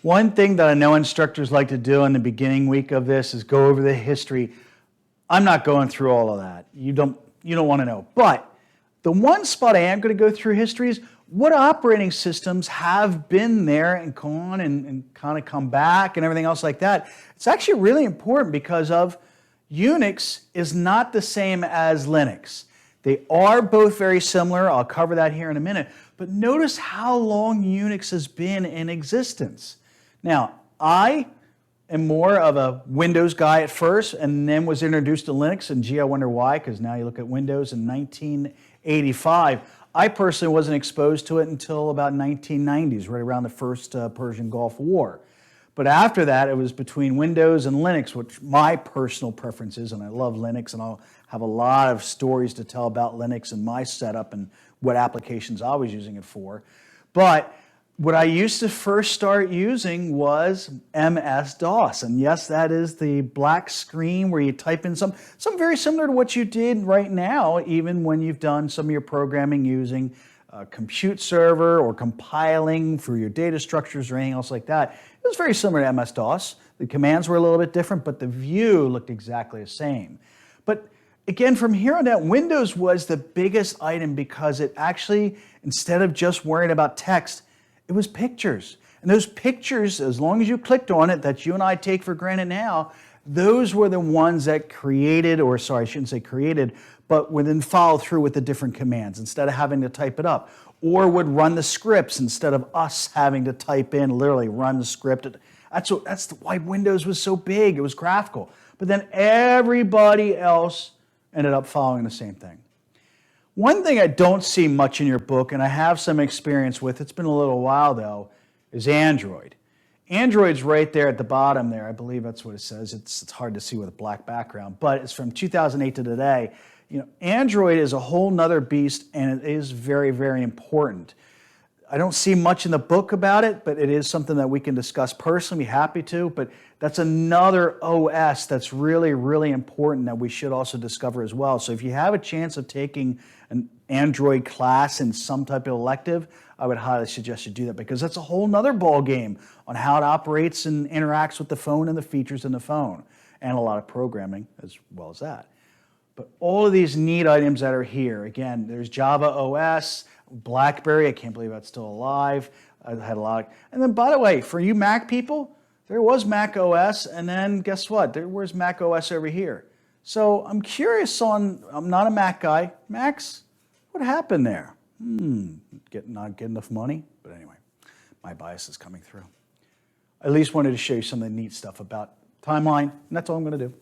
One thing that I know instructors like to do in the beginning week of this is go over the history. I'm not going through all of that. You don't want to know. But the one spot I am going to go through history is what operating systems have been there and gone and kind of come back and everything else like that. It's actually really important because of Unix is not the same as Linux. They are both very similar. I'll cover that here in a minute. But notice how long Unix has been in existence. Now, I am more of a Windows guy at first and then was introduced to Linux, and gee, I wonder why, because now you look at Windows in 1985. I personally wasn't exposed to it until about 1990s, right around the first Persian Gulf War. But after that, it was between Windows and Linux, which my personal preference is, and I love Linux, and I'll have a lot of stories to tell about Linux and my setup and what applications I was using it for. But what I used to first start using was MS-DOS. And yes, that is the black screen where you type in some very similar to what you did right now, even when you've done some of your programming using a compute server or compiling for your data structures or anything else like that. It was very similar to MS-DOS. The commands were a little bit different, but the view looked exactly the same. But again, from here on out, Windows was the biggest item because it actually, instead of just worrying about text, it was pictures. And those pictures, as long as you clicked on it, that you and I take for granted now, those were the ones that created, or sorry, I shouldn't say created, but would then follow through with the different commands instead of having to type it up. Or would run the scripts instead of us having to type in, literally run the script. That's why Windows was so big. It was graphical. But then everybody else ended up following the same thing. One thing I don't see much in your book, and I have some experience with, it's been a little while though, is Android. Android's right there at the bottom there. I believe that's what it says. It's hard to see with a black background, but it's from 2008 to today. Android is a whole nother beast, and it is very, very important. I don't see much in the book about it, but it is something that we can discuss personally. Be happy to, but that's another OS that's really, really important that we should also discover as well. So if you have a chance of taking an Android class in some type of elective, I would highly suggest you do that because that's a whole nother ball game on how it operates and interacts with the phone and the features in the phone, and a lot of programming as well as that. But all of these neat items that are here, again, there's Java OS, BlackBerry, I can't believe that's still alive. I had a lot of, and then by the way, for you Mac people, there was Mac OS, and then guess what? Where's Mac OS over here? So I'm curious I'm not a Mac guy. Macs, what happened there? Not get enough money? But anyway, my bias is coming through. I at least wanted to show you some of the neat stuff about timeline, and that's all I'm going to do.